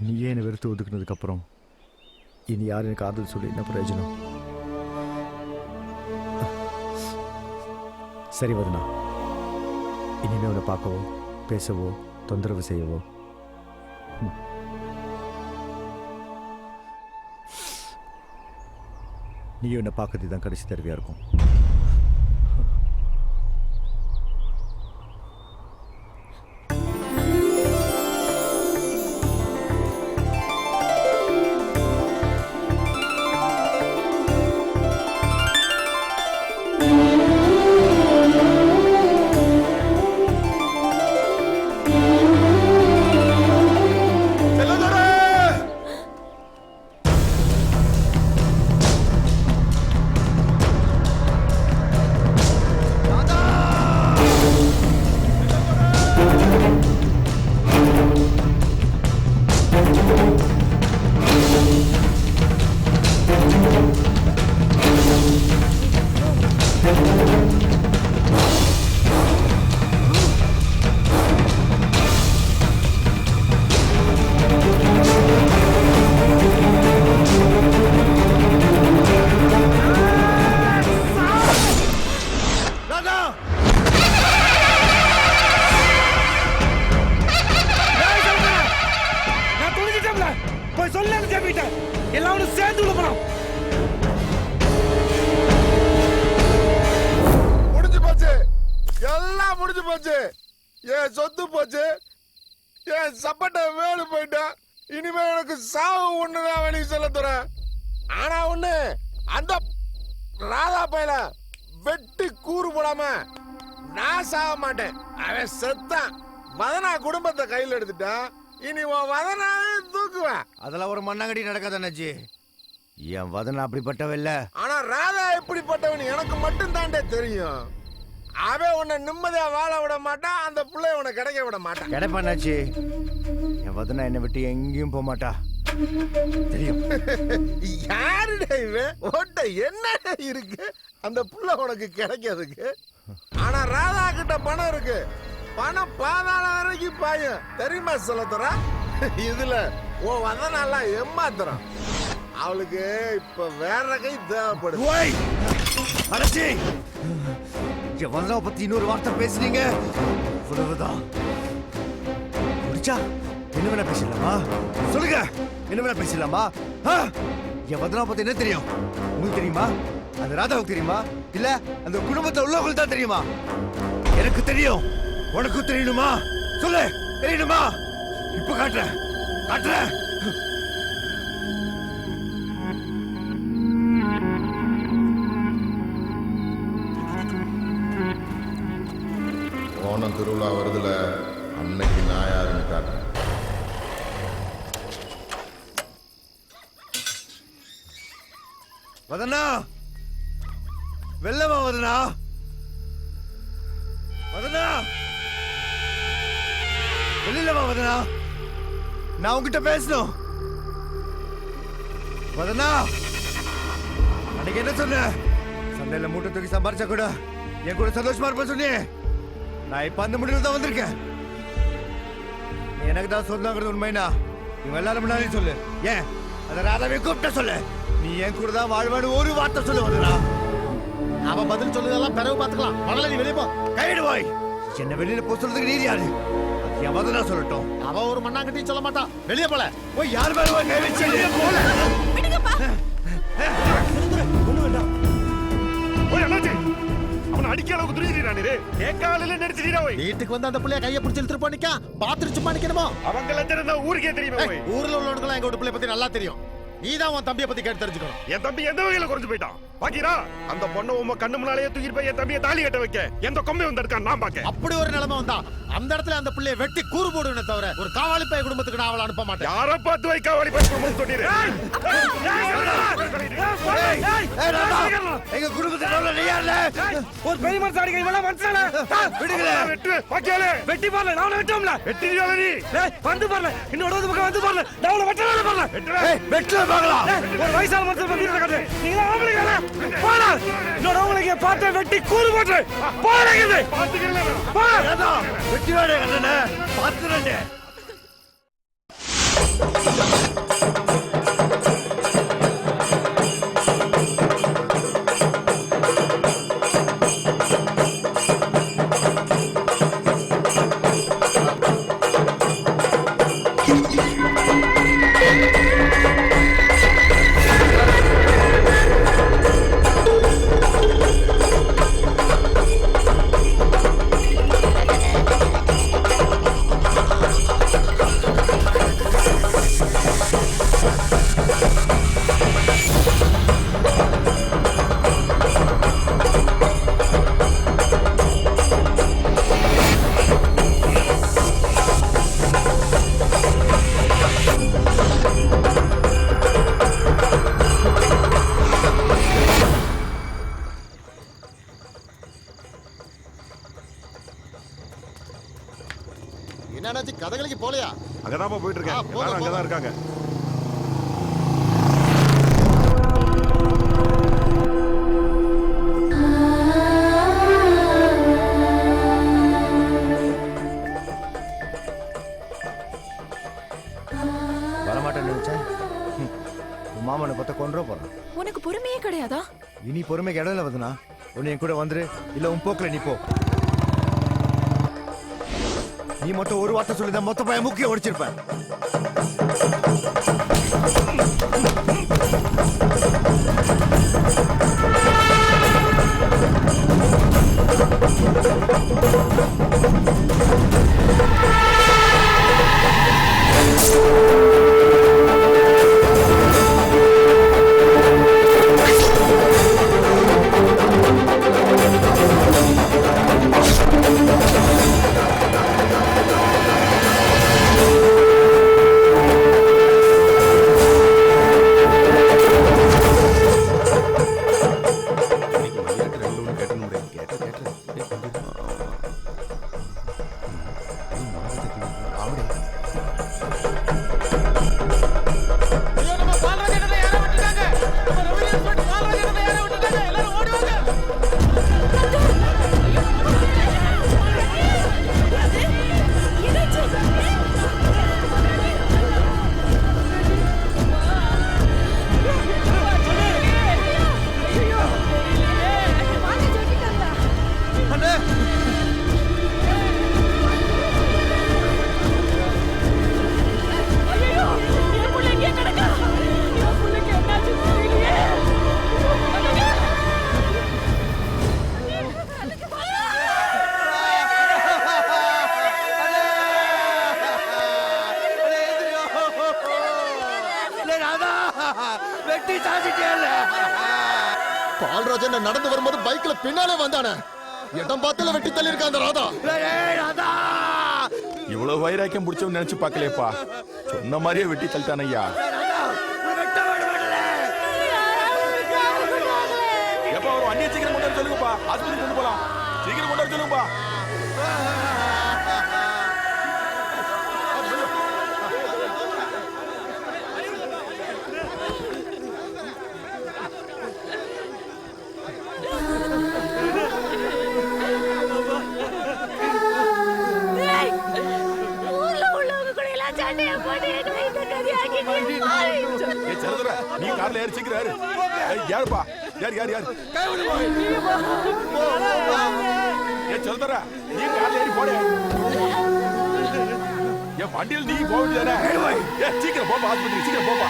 நீயே என்னை வெறுத்து ஒதுக்குனதுக்கப்புறம் இனி யார் எனக்கு ஆறுதல் சொல்லி என்ன பிரயோஜனம்? சரி வதனா, இனிமே உன்னை பார்க்கவோ பேசவோ தொந்தரவு செய்யவோ நீயும் என்னை பார்க்கறது தான் கடைசி தடவையாக இருக்கும். என் சொத்து போச்சு, என் சப்பட்ட வேலு போயிட்டா, இனிமே எனக்கு சாவு ஒண்ணுதான் வழி சொல்ல தரேன். ஆனா ஒண்ணு, அந்த ராதா பையல வெட்டி கூறு போடாம நான் சாக மாட்டேன். அவன் செத்தான். வதனா குடும்பத்தை கையில் எடுத்துட்டா, இனி வதனாவே தூக்குவேன். அதெல்லாம் ஒரு மண்ணாங்கடி நடக்காத அண்ணாச்சி. என் வதனா அப்படிப்பட்டவல்ல. ஆனா ராதா எப்படிப்பட்டவன் எனக்கு மட்டும் தாண்டே தெரியும். அவன் உன்னை நிம்மதியா வாழ விட மாட்டான், அந்த பிள்ளை உன்னை கிடைக்க விட மாட்டான். கிடைப்பாண்ணாச்சி, என் வதனா என்னை விட்டு எங்கேயும் போக மாட்டா தெரியும். யாருடா இவன்? ஓட்ட என்ன இருக்கு அந்த புள்ள உனக்கு கிடைக்கிறதுக்கு? ஆனா ராதா கிட்ட பணம் இருக்கு. பணம் பாதாள வரைக்கும் பாயும் தெரியுமா சொல்லத்தரா? இதுல ஓ வதனால ஏமாத்துறான். அவளுக்கு இப்ப வேற கை தேவைப்படுது. என் வதனாவை பத்தி இன்னொரு வார்த்தை பேசுனீங்க இவ்வளவுதான். முடிச்சா என்ன வேணா பேசலாமா? சொல்லுங்க, என்ன வேணா பேசலாமா? என் வதனாவை பத்தி என்ன தெரியும் உங்களுக்கு? தெரியுமா? அந்த ராதாவுக்கு தெரியுமா? இல்ல அந்த குடும்பத்தை உள்ளவங்களுக்கு தான் தெரியுமா? எனக்கு தெரியும். உனக்கும் தெரியணுமா? சொல்லு, தெரியணுமா? இப்ப காட்டுறேன் காட்டுறேன். ஓணம் திருவிழா வருதுல, அன்னைக்கு நான் யாருன்னு காட்டுறேன். வதனா, வெள்ளமா வதனா, வதனா, வெளியிலமா வதனா, நான் உங்ககிட்ட பேசணும். வதனா, அன்னைக்கு என்ன சொன்ன? சண்டையில மூட்டை தூக்கி சம்பாரிச்சா கூட என் கூட சந்தோஷமா இருப்ப சொன்னேன். நான் இப்ப அந்த முடிவில் தான் வந்திருக்கேன். நீ எனக்கு தான் சொந்தங்கிறது உண்மைனா இவங்க எல்லாரும் முன்னாடி சொல்லு. ஏன் அந்த ராதாவை கூப்பிட்ட சொல்லு. நீ என் கூட தான் வாழ்வாடு ஒரு வார்த்தை சொல்லு வதனா. அவன் பதில் சொல்லுதெல்லாம் பிறகு பாத்துக்கலாம். முதல்ல நீ வெளியே போ. கையிடு போய். என்ன வெளியில போ சொல்றதுக்கு நீதி யாரு? என் வதனா சொல்லட்டும். அவ ஒரு மண்ணாங்கட்டியும் சொல்ல மாட்டான். வெளியே போல. போய் யார் மேல போய் கை வச்சு வெளியே போல. ஒண்ணு வேண்டாம். போய் அண்ணாச்சி, அவனை அடிக்க அளவுக்கு துணிச்சிட்டானே. ஏக்காலில நடிச்சிட்டா போய். வீட்டுக்கு வந்து அந்த பிள்ளைய கையை பிடிச்சி இழுத்துட்டு போனிக்கா. பாத்துட்டு சும்மா நிக்கணுமோ? அவங்க லட்சணம் தான் ஊருக்கே தெரியுமா? ஊர்ல உள்ளவனுக்கு எங்க பிள்ளை பத்தி நல்லா தெரியும். நீதான் உன் தம்பியை பத்தி கேட்டு தெரிஞ்சுக்கணும். என் தம்பி எந்த வகையில குறைஞ்சு போயிட்டான் பாக்கீரா? அந்த பொண்ணை உங்க கண்ணு முன்னாலேயே தூக்கிட்டு போய் என் தம்பியை தாலி கட்ட வைக்க எந்த கொம்பை வந்திருக்கான் நான் பாக்க. அப்படி ஒரு நிலைமை வந்தா அந்த இடத்துல அந்த பிள்ளைய வெட்டி கூறு போடுவேனே தவிர ஒரு காவாலி பைய குடும்பத்துக்கு நான் அவளை அனுப்ப மாட்டேன். யார பார்த்து வை காவாலி பைய குடும்பம் சொல்லிடு. எங்க குடும்பத்துல நீ யாருல? ஒரு பெரிய மனுஷன் அடிக்க இவள மனுஷனா? விடுங்கல வெட்டு பாக்கியாலே. வெட்டி பாருல, நான் வெட்டோம்ல. வெட்டிடியா நீ? வந்து பாருல, இன்னொரு ஒரு பக்கம் வந்து பாருல. நான் வெட்டல பாருல. வெட்டல பாக்கலாம். ஒரு வயசான மனுஷன் வந்து இருக்காரு. நீங்க ஆம்பளைங்களா? போடா. இன்னொரு உங்களுக்கு பாத்த வெட்டி கூறு போட்டு. போறீங்க. பாத்துக்கறல. போடா. வெட்டி வாடே கண்ணனே. பாத்துறேன். என்னாச்சு கதகளுக்கு போலையா? அங்கதான் போயிட்டு இருக்கேன். எல்லாரும் அங்கதான் இருக்காங்க. வரமாட்டேன்னு நினைச்சேன். மாமனை பார்த்த கொன்ற போறான். உனக்கு பொறுமையே கிடையாதா? இனி பொறுமைக்கு இடம் இல்லை வந்தனா. உன்னை என் கூட வந்துரு, இல்ல உன் போக்குல நீ போ. நீ மொத்தம் ஒரு வார்த்தை சொல்லிதான் மொத்த பையன் முக்கிய ஒடிச்சிருப்பேன். பால்ராஜன் நடந்து வரும்போது பைக்ல பின்னாலே வந்தானே. இடம் பார்த்துல வெட்டி தள்ளி இருக்க அந்த ராதா. இவ்வளவு வைராக்கியம் பிடிச்சவன் நினைச்சு பார்க்கலையப்பா. சொன்ன மாதிரியே வெட்டி தள்ளிட்டான் ஐயா. எப்பா ஒரு வண்டியை சீக்கிரம் கொண்டு வர சொல்லுங்கப்பா. ஆஸ்பத்திரி கொண்டு போலாம். சீக்கிரம் கொண்டு வர சொல்லுங்கப்பா. நீ கார்ல ஏறி சீக்கிரம் ஏறு. யாருப்பா? யார் சொல்லுறா நீ கார்ல ஏறி போடு. என் வண்டியில் நீ போக வேண்டியதானே. சீக்கிரம் போப்பா, ஆஸ்பத்திரி சீக்கிரம் போப்பா.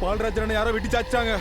பால்ராஜன் யாரோ வெட்டி சாச்சாங்க.